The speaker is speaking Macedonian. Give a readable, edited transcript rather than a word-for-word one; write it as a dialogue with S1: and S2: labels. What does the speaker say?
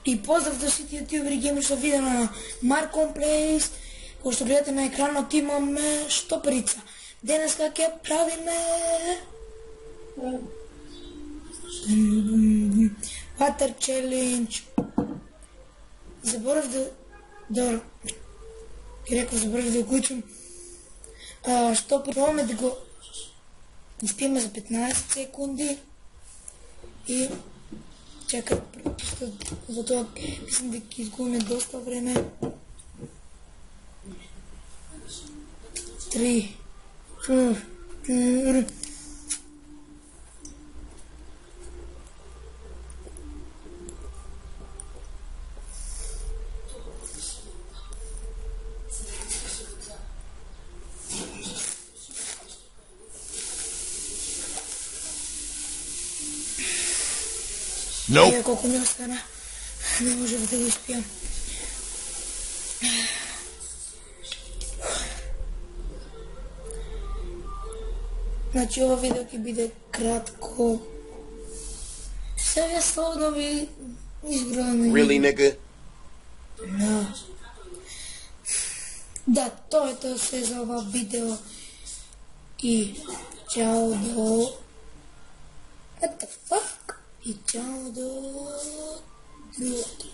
S1: И поздрав за сите ютубери геймери што видео на Marcom Plays, кој што гледате на екранот имаме штоприца. Денеска ќе правиме Water Challenge. Заборав да уклучам што пробваме да го изпиеме за 15 секунди и чакай, за тоа мислам да ќе изгубиме доста време. 3, 4.
S2: Nope.
S1: Колко ми остана, не може да го изпиям. Значи ова видео ќе биде кратко. Сега слободно ви избрано.
S2: Really, nigga?
S1: Да, тоа е тоа се за ова видео. И чао до... What the fuck? И чао до другото.